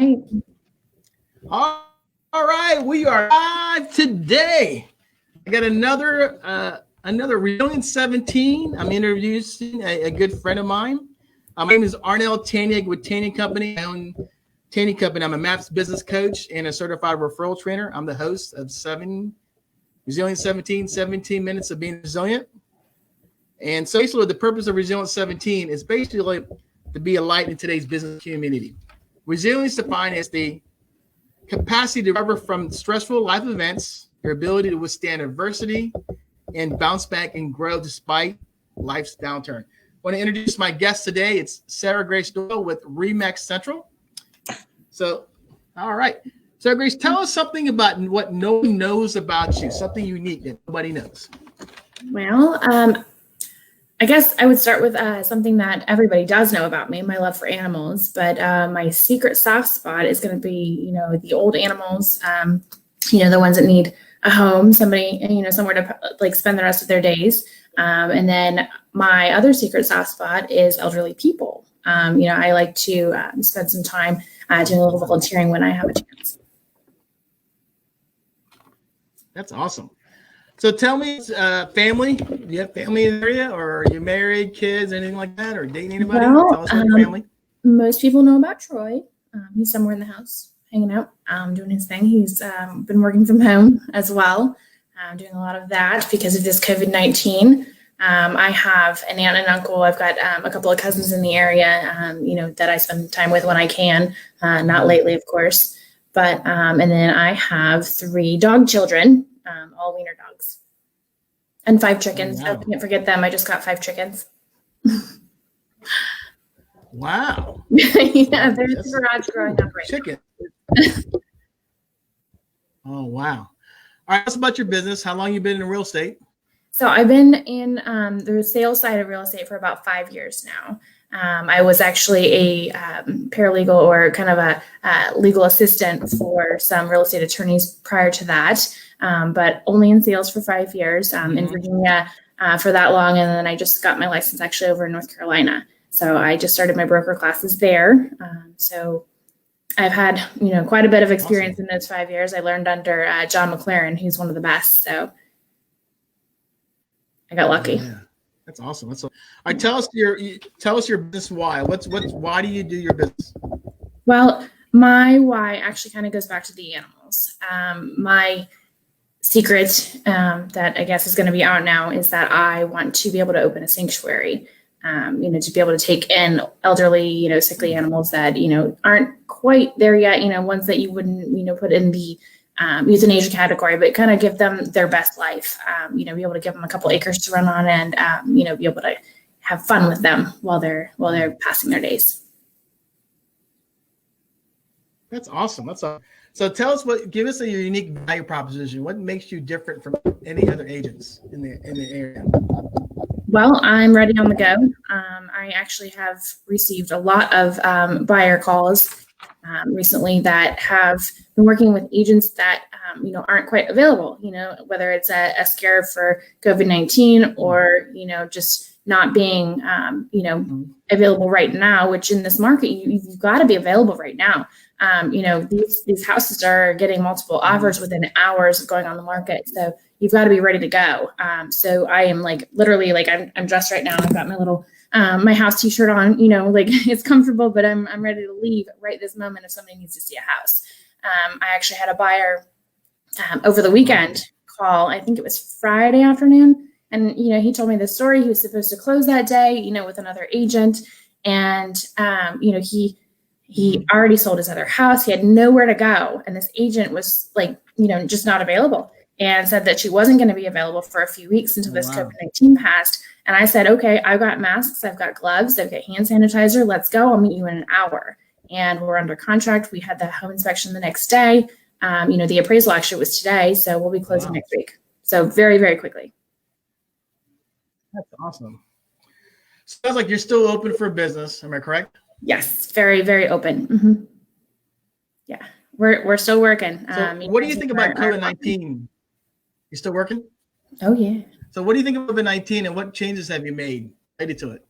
right. All right, we are live today. I got another Resilient 17. I'm introducing a good friend of mine. My name is Arnell Taniag with Taniag Company. I own Taniag Company. I'm a MAPS business coach and a certified referral trainer. I'm the host of Resilient 17, 17 minutes of being resilient. And so basically the purpose of Resilient 17 is basically to be a light in today's business community. Resilience defined as the capacity to recover from stressful life events, your ability to withstand adversity, and bounce back and grow despite life's downturn. I want to introduce my guest today. It's Sarah Grace Doyle with RE/MAX Central. So, all right. Sarah Grace, tell us something about what no one knows about you, something unique that nobody knows. Well, I guess I would start with something that everybody does know about me, my love for animals. But my secret soft spot is going to be, the old animals, the ones that need a home, somebody, somewhere to spend the rest of their days. And then my other secret soft spot is elderly people. I like to spend some time doing a little volunteering when I have a chance. That's awesome. So tell me, family, do you have family in the area, or are you married, kids, anything like that, or dating anybody? Well, tell us about your family. Most people know about Troy. He's somewhere in the house, hanging out, doing his thing. He's been working from home as well, doing a lot of that because of this COVID-19. I have an aunt and uncle. I've got a couple of cousins in the area, that I spend time with when I can, not lately, of course. But, and then I have 3 dog children, all wiener dogs, and 5 chickens. Oh, wow. I can't forget them. I just got 5 chickens. Wow. Yeah, there's the garage growing up right Chicken. Oh, wow. All right. Tell us about your business. How long you been in real estate? So I've been in the sales side of real estate for about 5 years now. I was actually a paralegal or kind of a legal assistant for some real estate attorneys prior to that, but only in sales for 5 years in Virginia for that long. And then I just got my license actually over in North Carolina. So I just started my broker classes there. So I've had, quite a bit of experience in those 5 years. I learned under John McLaren, who's one of the best. So I got lucky. Yeah. That's awesome. All right, tell us your business why. Why do you do your business? Well, my why actually kind of goes back to the animals. My secret that I guess is going to be out now is that I want to be able to open a sanctuary. To be able to take in elderly, sickly animals that, aren't quite there yet, ones that you wouldn't, put in the euthanasia category, but kind of give them their best life, be able to give them a couple acres to run on and, be able to have fun with them while they're passing their days. That's awesome. So tell us give us a unique value proposition. What makes you different from any other agents in the area? Well, I'm ready on the go. I actually have received a lot of buyer calls recently that have been working with agents that, aren't quite available, whether it's a scare for COVID-19 or, just not being, available right now, which in this market, you've got to be available right now. These houses are getting multiple offers within hours of going on the market. So you've got to be ready to go. So I am literally I'm dressed right now. I've got my little, my house t-shirt on, it's comfortable, but I'm ready to leave right this moment if somebody needs to see a house. I actually had a buyer over the weekend call, I think it was Friday afternoon. And, he told me the story. He was supposed to close that day, with another agent. And, he already sold his other house. He had nowhere to go. And this agent was just not available and said that she wasn't going to be available for a few weeks until this COVID-19 passed. And I said, okay, I've got masks, I've got gloves, I've got hand sanitizer. Let's go. I'll meet you in an hour. And we're under contract. We had the home inspection the next day. The appraisal actually was today. So we'll be closing next week. So very, very quickly. That's awesome. Sounds like you're still open for business. Am I correct? Yes, very, very open. Mm-hmm. Yeah, we're still working. So what do you think about COVID-19? You still working? Oh, yeah. So what do you think of COVID-19 and what changes have you made related to it?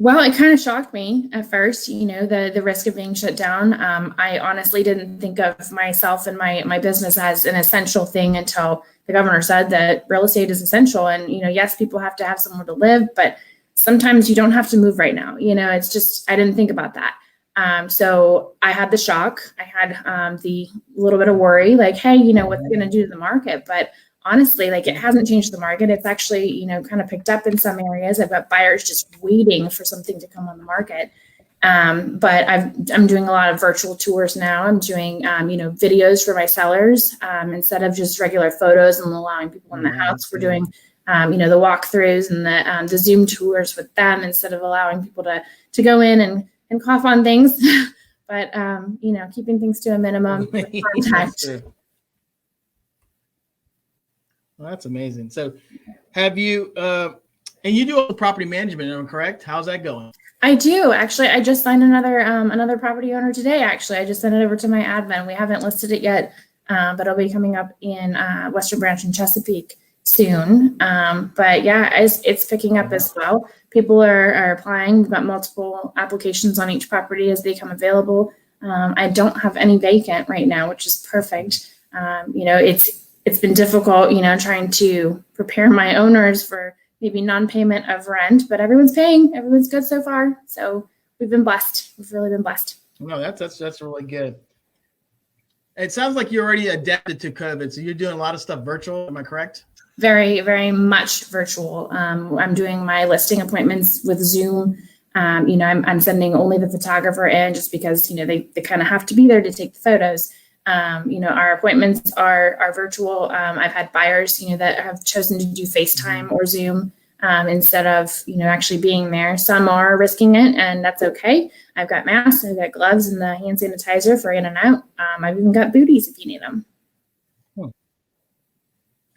Well, it kind of shocked me at first, the risk of being shut down. I honestly didn't think of myself and my business as an essential thing until the governor said that real estate is essential. And, yes, people have to have somewhere to live, but sometimes you don't have to move right now. It's just, I didn't think about that. So I had the shock. I had the little bit of worry, like, hey, what's it going to do to the market? But honestly, like, it hasn't changed the market. It's actually, kind of picked up in some areas. I've got buyers just waiting for something to come on the market. But I'm doing a lot of virtual tours now. I'm doing, videos for my sellers instead of just regular photos and allowing people in the house. We're doing, the walkthroughs and the Zoom tours with them instead of allowing people to go in and cough on things. But, keeping things to a minimum with contact. Well, that's amazing. So have you, and you do all the property management, am I correct? How's that going? I do. Actually, I just signed another property owner today. Actually, I just sent it over to my admin. We haven't listed it yet, but it'll be coming up in Western Branch in Chesapeake soon. But yeah, it's picking up as well. People are applying. We've got multiple applications on each property as they come available. I don't have any vacant right now, which is perfect. It's been difficult, trying to prepare my owners for maybe non-payment of rent, but everyone's paying. Everyone's good so far. So we've been blessed. We've really been blessed. No, that's really good. It sounds like you already adapted to COVID. So you're doing a lot of stuff virtual. Am I correct? Very, very much virtual. I'm doing my listing appointments with Zoom. I'm sending only the photographer in just because, they kind of have to be there to take the photos. Our appointments are virtual. I've had buyers, that have chosen to do FaceTime or Zoom instead of, actually being there. Some are risking it, and that's okay. I've got masks, I've got gloves, and the hand sanitizer for in and out. I've even got booties if you need them.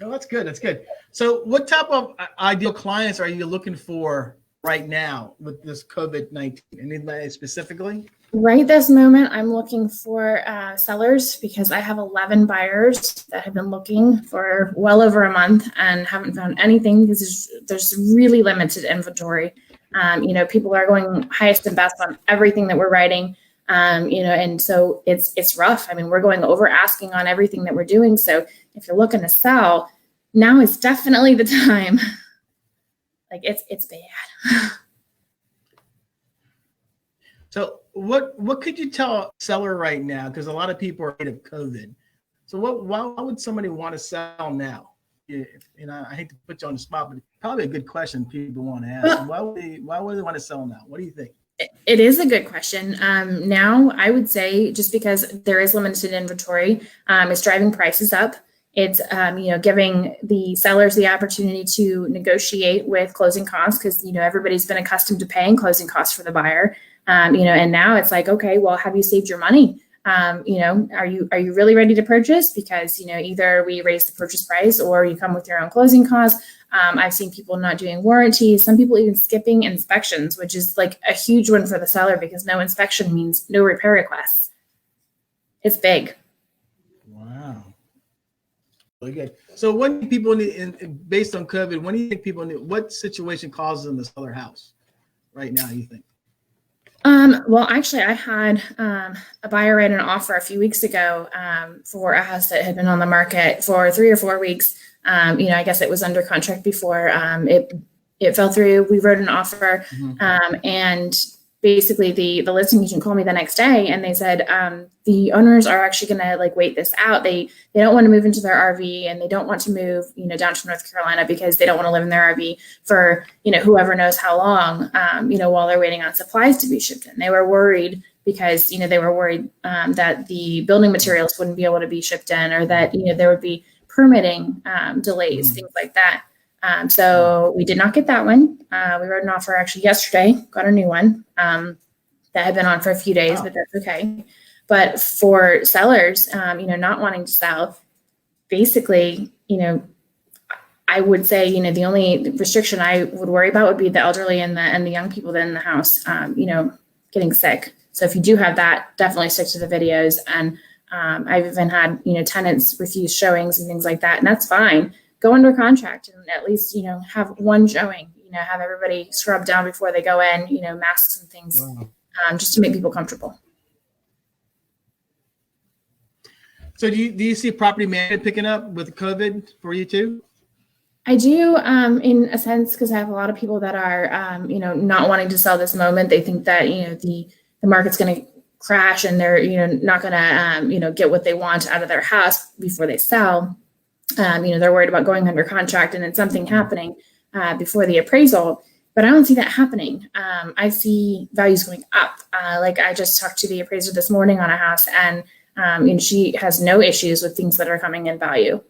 Oh, that's good. That's good. So what type of ideal clients are you looking for right now with this COVID-19? Anybody specifically? Right this moment, I'm looking for sellers because I have 11 buyers that have been looking for well over a month and haven't found anything because there's really limited inventory. People are going highest and best on everything that we're writing, and so it's rough. I mean, we're going over asking on everything that we're doing. So if you're looking to sell, now is definitely the time. Like it's bad. So what could you tell a seller right now? Because a lot of people are afraid of COVID. So why would somebody want to sell now? I hate to put you on the spot, but probably a good question people want to ask. Why would they want to sell now? What do you think? It is a good question. Now, I would say just because there is limited inventory, it's driving prices up. It's giving the sellers the opportunity to negotiate with closing costs because everybody's been accustomed to paying closing costs for the buyer. And now it's like, okay, well, have you saved your money? Are you really ready to purchase? Because, either we raise the purchase price or you come with your own closing costs. I've seen people not doing warranties, some people even skipping inspections, which is like a huge one for the seller because no inspection means no repair requests. It's big. Wow. Really good. So when do people need, based on COVID, when do you think people need, what situation causes them to sell their house right now, you think? Well, actually, I had a buyer write an offer a few weeks ago for a house that had been on the market for 3 or 4 weeks. I guess it was under contract before it fell through. We wrote an offer, and basically the listing agent called me the next day, and they said the owners are actually going to wait this out. They don't want to move into their RV, and they don't want to move down to North Carolina because they don't want to live in their RV for whoever knows how long while they're waiting on supplies to be shipped in. They were worried because they were worried that the building materials wouldn't be able to be shipped in, or that there would be permitting delays, things like that. So we did not get that one. We wrote an offer actually yesterday, got a new one that had been on for a few days, but that's okay. But for sellers, not wanting to sell, basically, I would say, the only restriction I would worry about would be the elderly and the young people that are in the house, getting sick. So if you do have that, definitely stick to the videos. And I've even had, tenants refuse showings and things like that, and that's fine. Go under contract and at least, have one showing, have everybody scrub down before they go in, masks and things, Wow. just to make people comfortable. So do you see property management picking up with COVID for you too? I do, in a sense, because I have a lot of people that are, not wanting to sell this moment. They think that, the market's going to crash and they're, not going to, get what they want out of their house before they sell. They're worried about going under contract and then something happening before the appraisal. But I don't see that happening. I see values going up. Like I just talked to the appraiser this morning on a house, and she has no issues with things that are coming in value.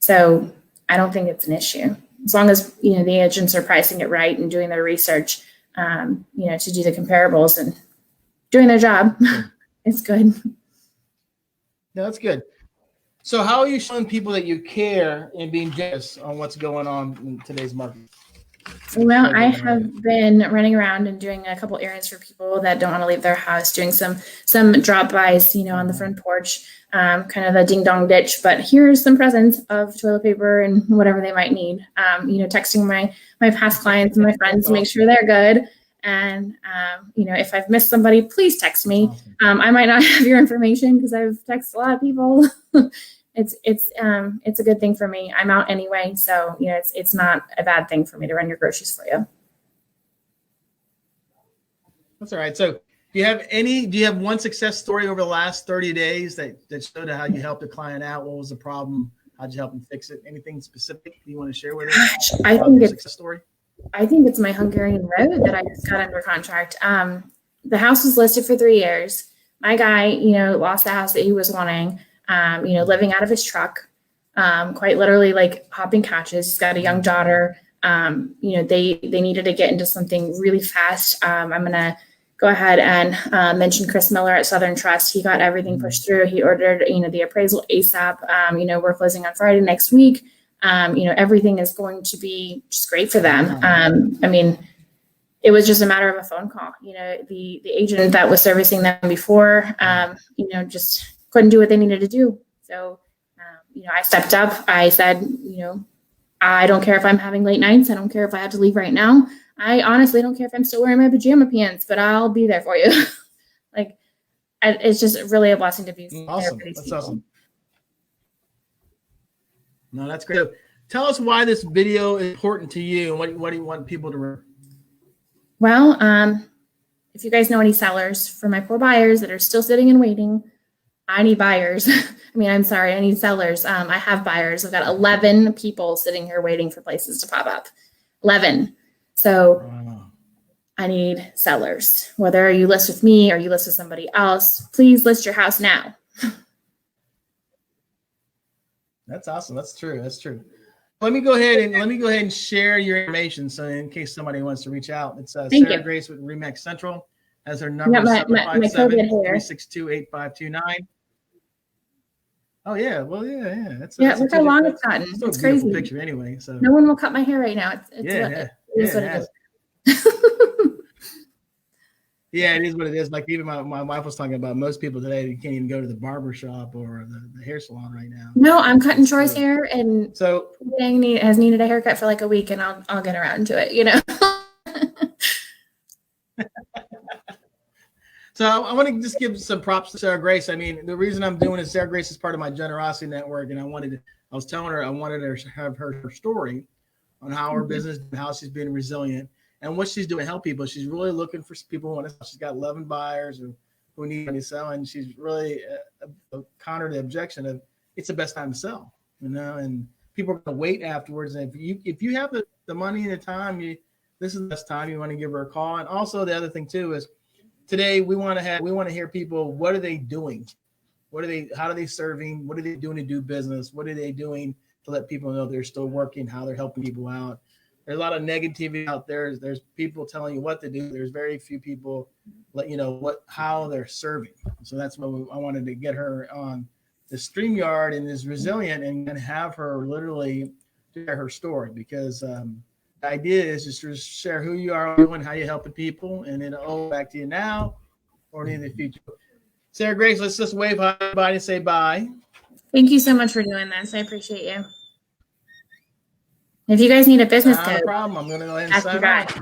So I don't think it's an issue as long as the agents are pricing it right and doing their research, to do the comparables and doing their job. It's good. No, that's good. So how are you showing people that you care and being generous on what's going on in today's market? Well, I have been running around and doing a couple errands for people that don't want to leave their house, doing some drop-bys, on the front porch, kind of a ding-dong ditch. But here's some presents of toilet paper and whatever they might need. Texting my past clients and my friends to make sure they're good. And, if I've missed somebody, please text me. I might not have your information because I've texted a lot of people. It's a good thing for me. I'm out anyway, so it's not a bad thing for me to run your groceries for you. That's all right. So do you have one success story over the last 30 days that showed how you helped a client out? What was the problem? How'd you help them fix it? Anything specific you want to share with us? I think it's success story. I think it's my Hungarian road that I just got under contract. The house was listed for 3 years. My guy, lost the house that he was wanting. Living out of his truck, quite literally like hopping couches. He's got a young daughter. They needed to get into something really fast. I'm going to go ahead and mention Chris Miller at Southern Trust. He got everything pushed through. He ordered, the appraisal ASAP. We're closing on Friday next week. Everything is going to be just great for them. It was just a matter of a phone call. The agent that was servicing them before, just couldn't do what they needed to do. So, I stepped up. I said, I don't care if I'm having late nights. I don't care if I have to leave right now. I honestly don't care if I'm still wearing my pajama pants, but I'll be there for you. It's just really a blessing to be awesome. there for these That's people. awesome. No, that's great. So tell us why this video is important to you and what do you want people to remember? Well, if you guys know any sellers for my poor buyers that are still sitting and waiting, I need buyers. I need sellers. I have buyers. I've got 11 people sitting here waiting for places to pop up. 11. So Wow. I need sellers. Whether you list with me or you list with somebody else, please list your house now. That's awesome. That's true. Let me go ahead and share your information. So in case somebody wants to reach out, it's Sarah Grace with Remax Central. As her number, 757-362-8529. Oh yeah, well yeah. Look how long it's gotten. It's crazy. Picture anyway. So no one will cut my hair right now. It is what it is. Like even my wife was talking about, most people today, you can't even go to the barber shop or the hair salon right now. No, I'm cutting Troy's hair, and so has needed a haircut for like a week, and I'll get around to it. So I want to just give some props to Sarah Grace. The reason I'm doing it, Sarah Grace is part of my generosity network, and I was telling her I wanted her to have her story on how her business, how she's being resilient, and what she's doing to help people. She's really looking for people who want to sell. She's got 11 buyers who need money to sell, and she's really countered the objection of it's the best time to sell, and people are going to wait afterwards. And if you have the money and the time, this is the best time. You want to give her a call. And also the other thing too is, today we want to hear people. What are they doing? How are they serving? What are they doing to do business? What are they doing to let people know they're still working? How they're helping people out? There's a lot of negativity out there. There's people telling you what to do. There's very few people let you know how they're serving. So that's what I wanted to get her on the StreamYard and is resilient and have her literally share her story, because the idea is just to share who you are doing, how you're helping people, and then back to you now or in the future. Sarah Grace, let's just wave hi everybody and say bye. Thank you so much for doing this. I appreciate you. If you guys need a business Not a code, problem. I'm going to go ahead and ask your sign guy. off.